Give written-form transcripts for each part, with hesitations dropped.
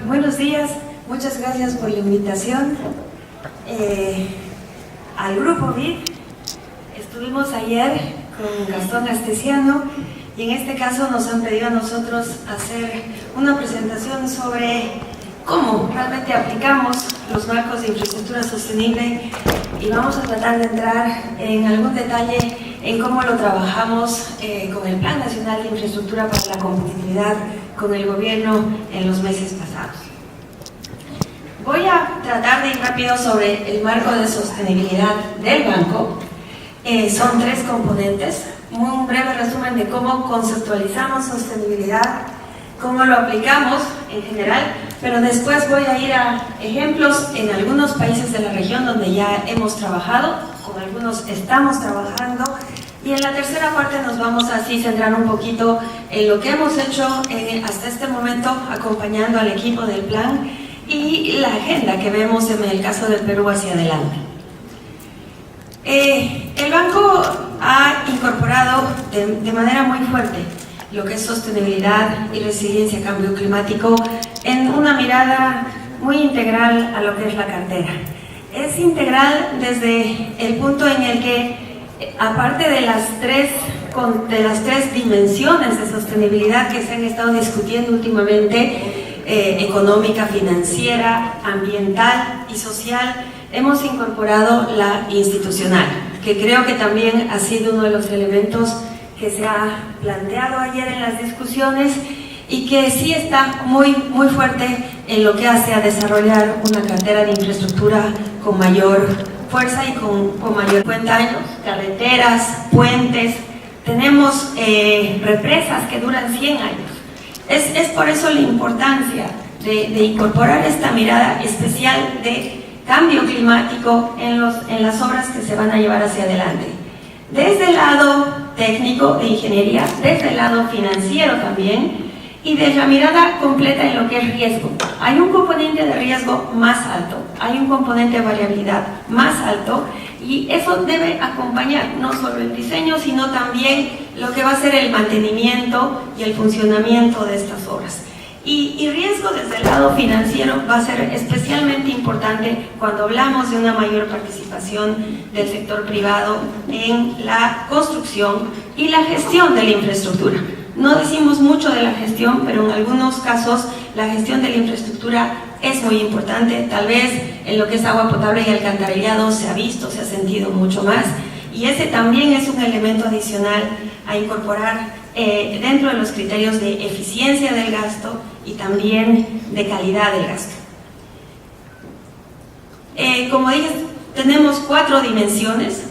Buenos días, muchas gracias por la invitación al Grupo BID. Estuvimos ayer con Gastón Astesiano y en este caso nos han pedido a nosotros hacer una presentación sobre cómo realmente aplicamos los marcos de infraestructura sostenible y vamos a tratar de entrar en algún detalle en cómo lo trabajamos con el Plan Nacional de Infraestructura para la Competitividad con el gobierno en los meses pasados. Voy a tratar de ir rápido sobre el marco de sostenibilidad del banco. Son tres componentes. Un breve resumen de cómo conceptualizamos sostenibilidad, cómo lo aplicamos en general, pero después voy a ir a ejemplos en algunos países de la región donde ya hemos trabajado, con algunos estamos trabajando, y en la tercera parte nos vamos a así centrar un poquito en lo que hemos hecho hasta este momento acompañando al equipo del plan y la agenda que vemos en el caso del Perú hacia adelante. El banco ha incorporado de manera muy fuerte lo que es sostenibilidad y resiliencia a cambio climático en una mirada muy integral a lo que es la cartera. Es integral desde el punto en el que, aparte de las tres dimensiones de sostenibilidad que se han estado discutiendo últimamente, económica, financiera, ambiental y social, hemos incorporado la institucional, que creo que también ha sido uno de los elementos que se ha planteado ayer en las discusiones y que sí está muy fuerte en lo que hace a desarrollar una cartera de infraestructura con mayor fuerza y con mayor cuenta. Carreteras, puentes, tenemos represas que duran 100 años. Es por eso la importancia de incorporar esta mirada especial de cambio climático en las obras que se van a llevar hacia adelante. Desde el lado técnico de ingeniería, desde el lado financiero también, y de la mirada completa en lo que es riesgo. Hay un componente de riesgo más alto, hay un componente de variabilidad más alto, y eso debe acompañar no solo el diseño, sino también lo que va a ser el mantenimiento y el funcionamiento de estas obras. Y riesgo desde el lado financiero va a ser especialmente importante cuando hablamos de una mayor participación del sector privado en la construcción y la gestión de la infraestructura. No decimos mucho de la gestión, pero en algunos casos la gestión de la infraestructura es muy importante. Tal vez en lo que es agua potable y alcantarillado se ha visto, se ha sentido mucho más, y ese también es un elemento adicional a incorporar dentro de los criterios de eficiencia del gasto y también de calidad del gasto. Como dije, tenemos 4 dimensiones.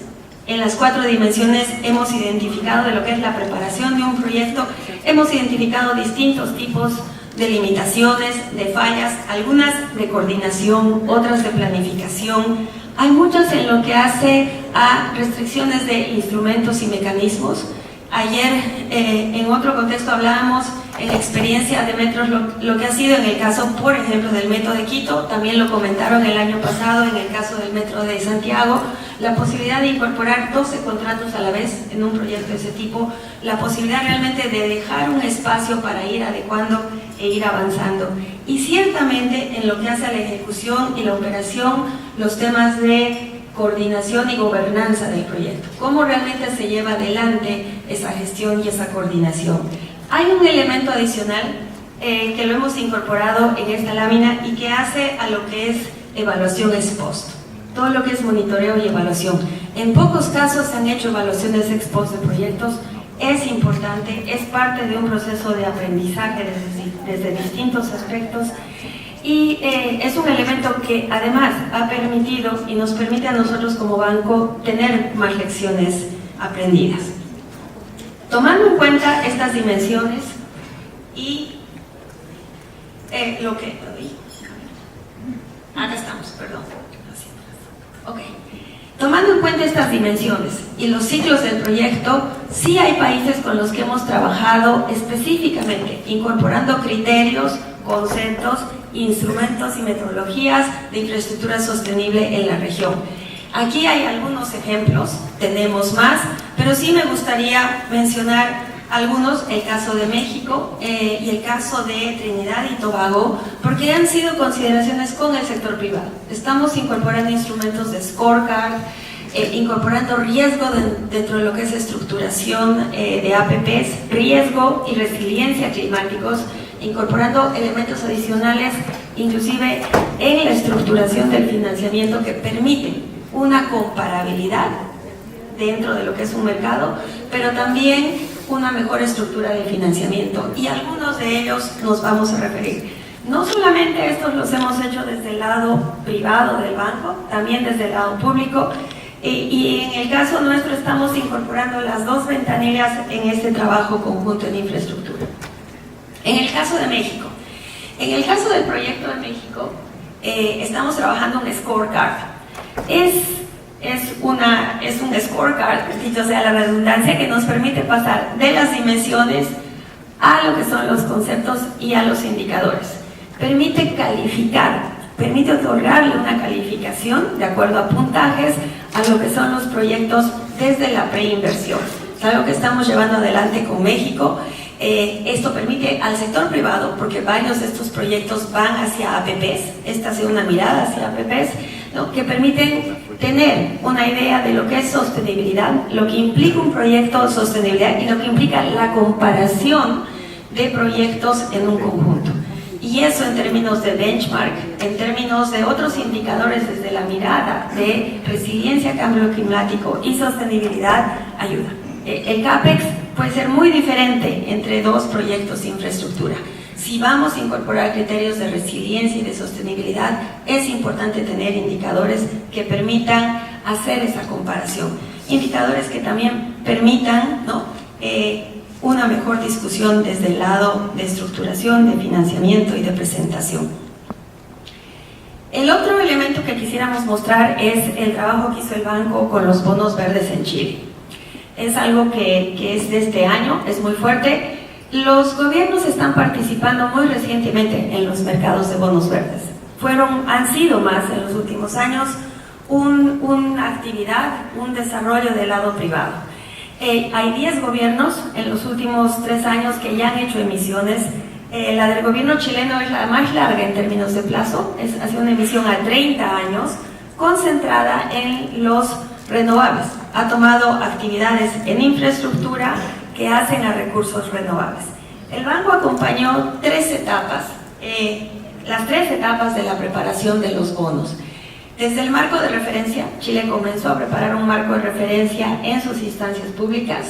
En las 4 dimensiones hemos identificado de lo que es la preparación de un proyecto, hemos identificado distintos tipos de limitaciones, de fallas, algunas de coordinación, otras de planificación. Hay muchas en lo que hace a restricciones de instrumentos y mecanismos. Ayer en otro contexto hablábamos en la experiencia de metros lo que ha sido en el caso, por ejemplo, del metro de Quito, también lo comentaron el año pasado en el caso del metro de Santiago, la posibilidad de incorporar 12 contratos a la vez en un proyecto de ese tipo, la posibilidad realmente de dejar un espacio para ir adecuando e ir avanzando. Y ciertamente en lo que hace a la ejecución y la operación, los temas de coordinación y gobernanza del proyecto, cómo realmente se lleva adelante esa gestión y esa coordinación. Hay un elemento adicional que lo hemos incorporado en esta lámina y que hace a lo que es evaluación ex post, todo lo que es monitoreo y evaluación. En pocos casos se han hecho evaluaciones ex post de proyectos. Es importante, es parte de un proceso de aprendizaje desde distintos aspectos. Y es un elemento que además ha permitido y nos permite a nosotros como banco tener más lecciones aprendidas. Tomando en cuenta estas dimensiones y lo que... Acá estamos, perdón. Ok. Tomando en cuenta estas dimensiones y los ciclos del proyecto, sí hay países con los que hemos trabajado específicamente, incorporando criterios, conceptos, instrumentos y metodologías de infraestructura sostenible en la región. Aquí hay algunos ejemplos, tenemos más, pero sí me gustaría mencionar algunos, el caso de México y el caso de Trinidad y Tobago, porque han sido consideraciones con el sector privado. Estamos incorporando instrumentos de scorecard, incorporando riesgo dentro de lo que es estructuración de APPs, riesgo y resiliencia climáticos, incorporando elementos adicionales, inclusive en la estructuración del financiamiento que permiten una comparabilidad dentro de lo que es un mercado, pero también una mejor estructura de financiamiento, y algunos de ellos nos vamos a referir. No solamente estos los hemos hecho desde el lado privado del banco, también desde el lado público, y en el caso nuestro estamos incorporando las dos ventanillas en este trabajo conjunto en infraestructura. En el caso de México, en el caso del proyecto de México, estamos trabajando un scorecard. Es un scorecard, dicho sea la redundancia, que nos permite pasar de las dimensiones a lo que son los conceptos y a los indicadores. Permite calificar, permite otorgarle una calificación de acuerdo a puntajes a lo que son los proyectos desde la preinversión. Es algo que estamos llevando adelante con México. Esto permite al sector privado, porque varios de estos proyectos van hacia APPs, esta ha sido una mirada hacia APPs, ¿no?, que permiten tener una idea de lo que es sostenibilidad, lo que implica un proyecto de sostenibilidad y lo que implica la comparación de proyectos en un conjunto. Y eso en términos de benchmark, en términos de otros indicadores desde la mirada de resiliencia, cambio climático y sostenibilidad, ayuda. El CAPEX puede ser muy diferente entre dos proyectos de infraestructura. Si vamos a incorporar criterios de resiliencia y de sostenibilidad, es importante tener indicadores que permitan hacer esa comparación. Indicadores que también permitan, ¿no?, una mejor discusión desde el lado de estructuración, de financiamiento y de presentación. El otro elemento que quisiéramos mostrar es el trabajo que hizo el banco con los bonos verdes en Chile. Es algo que es de este año, es muy fuerte. Los gobiernos están participando muy recientemente en los mercados de bonos verdes. Han sido más en los últimos años una actividad, un desarrollo del lado privado. Hay 10 gobiernos en los últimos 3 años que ya han hecho emisiones. La del gobierno chileno es la más larga en términos de plazo, ha sido una emisión a 30 años, concentrada en los renovables. Ha tomado actividades en infraestructura que hacen a recursos renovables. El banco acompañó 3 etapas, las 3 etapas de la preparación de los bonos. Desde el marco de referencia, Chile comenzó a preparar un marco de referencia en sus instancias públicas.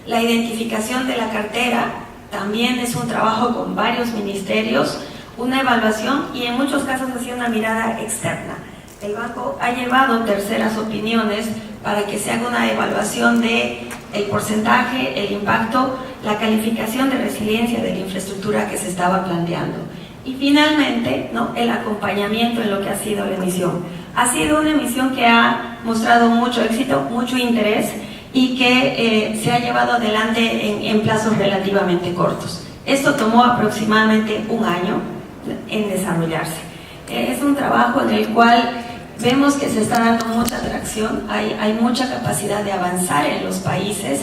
La identificación de la cartera también es un trabajo con varios ministerios, una evaluación y en muchos casos ha sido una mirada externa. El banco ha llevado terceras opiniones para que se haga una evaluación de el porcentaje, el impacto, la calificación de resiliencia de la infraestructura que se estaba planteando. Y finalmente, ¿no?, el acompañamiento en lo que ha sido la emisión. Ha sido una emisión que ha mostrado mucho éxito, mucho interés y que se ha llevado adelante en plazos relativamente cortos. Esto tomó aproximadamente un año en desarrollarse. Es un trabajo en el cual vemos que se está dando mucha atracción, hay mucha capacidad de avanzar en los países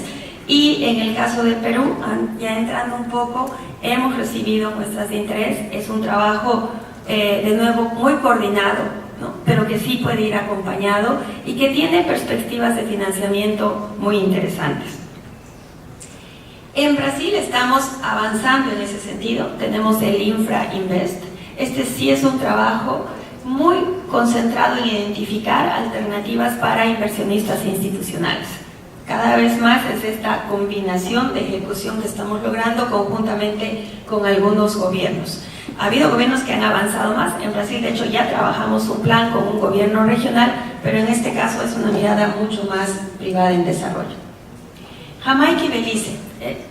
y en el caso de Perú, ya entrando un poco, hemos recibido muestras de interés. Es un trabajo de nuevo muy coordinado, ¿no?, pero que sí puede ir acompañado y que tiene perspectivas de financiamiento muy interesantes. En Brasil estamos avanzando en ese sentido, tenemos el Infra Invest. Este sí es un trabajo muy concentrado en identificar alternativas para inversionistas institucionales. Cada vez más es esta combinación de ejecución que estamos logrando conjuntamente con algunos gobiernos. Ha habido gobiernos que han avanzado más. En Brasil, de hecho, ya trabajamos un plan con un gobierno regional, pero en este caso es una mirada mucho más privada en desarrollo. Jamaica y Belice,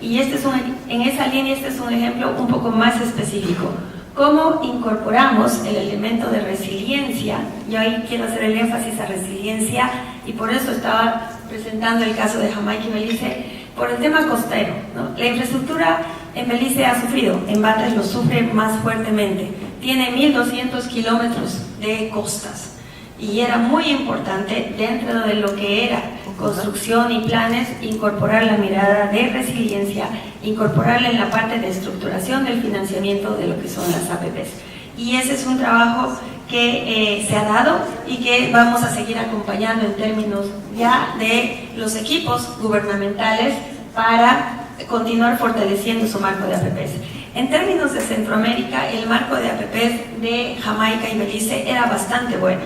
y en esa línea este es un ejemplo un poco más específico. ¿Cómo incorporamos el elemento de resiliencia? Yo ahí quiero hacer el énfasis a resiliencia y por eso estaba presentando el caso de Jamaica y Belice, por el tema costero, ¿no? La infraestructura en Belice ha sufrido, en Batres lo sufre más fuertemente. Tiene 1.200 kilómetros de costas y era muy importante dentro de lo que era construcción y planes incorporar la mirada de resiliencia incorporarla en la parte de estructuración del financiamiento de lo que son las APPs. Y ese es un trabajo que se ha dado y que vamos a seguir acompañando en términos ya de los equipos gubernamentales para continuar fortaleciendo su marco de APPs. En términos de Centroamérica, el marco de APPs de Jamaica y Belice era bastante bueno.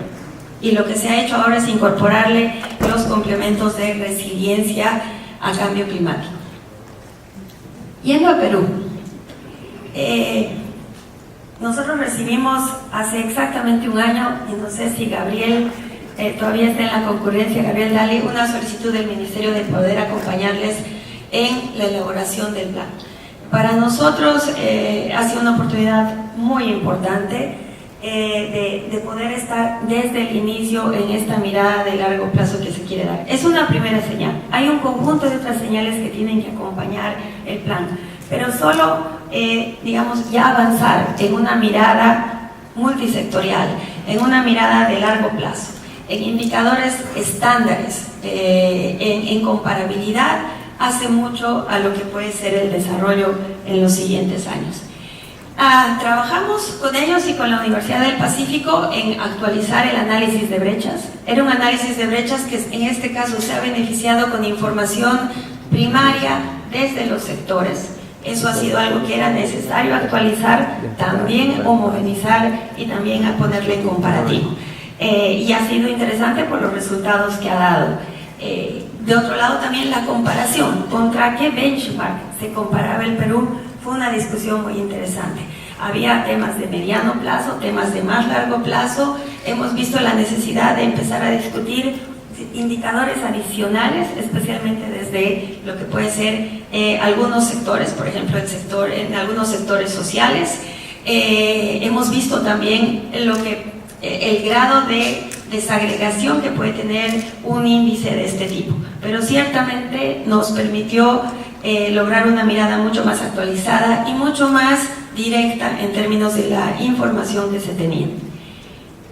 Y lo que se ha hecho ahora es incorporarle los complementos de resiliencia a cambio climático. Yendo a Perú, nosotros recibimos hace exactamente un año, y no sé si Gabriel todavía está en la concurrencia, Gabriel Dali, una solicitud del Ministerio de poder acompañarles en la elaboración del plan. Para nosotros ha sido una oportunidad muy importante de poder estar desde el inicio en esta mirada de largo plazo que se quiere dar. Es una primera señal. Hay un conjunto de otras señales que tienen que acompañar el plan, pero solo, digamos, ya avanzar en una mirada multisectorial, en una mirada de largo plazo, en indicadores estándares, en comparabilidad, hace mucho a lo que puede ser el desarrollo en los siguientes años. Trabajamos con ellos y con la Universidad del Pacífico en actualizar el análisis de brechas. Era un análisis de brechas que en este caso se ha beneficiado con información primaria desde los sectores. Eso ha sido algo que era necesario actualizar, también homogenizar y también a ponerle en comparativo. Y ha sido interesante por los resultados que ha dado. De otro lado también la comparación, contra qué benchmark se comparaba el Perú, fue una discusión muy interesante. Había temas de mediano plazo, temas de más largo plazo. Hemos visto la necesidad de empezar a discutir indicadores adicionales, especialmente desde lo que puede ser algunos sectores, por ejemplo en algunos sectores sociales. Hemos visto también el grado de desagregación que puede tener un índice de este tipo, pero ciertamente nos permitió lograr una mirada mucho más actualizada y mucho más directa en términos de la información que se tenía.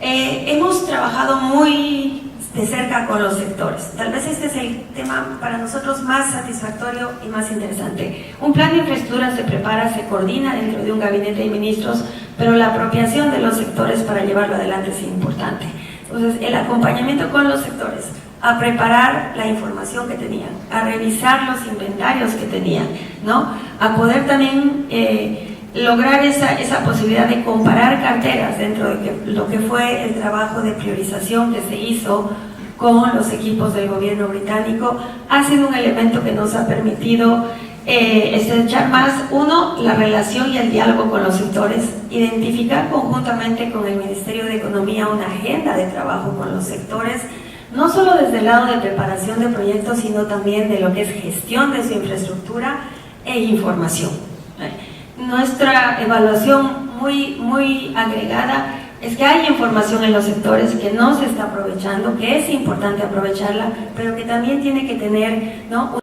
Hemos trabajado muy de cerca con los sectores. Tal vez este es el tema para nosotros más satisfactorio y más interesante. Un plan de infraestructura se prepara, se coordina dentro de un gabinete de ministros, pero la apropiación de los sectores para llevarlo adelante es importante. Entonces, el acompañamiento con los sectores, a preparar la información que tenían, a revisar los inventarios que tenían, ¿no? A poder también lograr esa posibilidad de comparar carteras dentro de lo que fue el trabajo de priorización que se hizo con los equipos del gobierno británico, ha sido un elemento que nos ha permitido estrechar más, la relación y el diálogo con los sectores, identificar conjuntamente con el Ministerio de Economía una agenda de trabajo con los sectores, no solo desde el lado de preparación de proyectos, sino también de lo que es gestión de su infraestructura e información. Nuestra evaluación muy agregada es que hay información en los sectores que no se está aprovechando, que es importante aprovecharla, pero que también tiene que tener, ¿no?,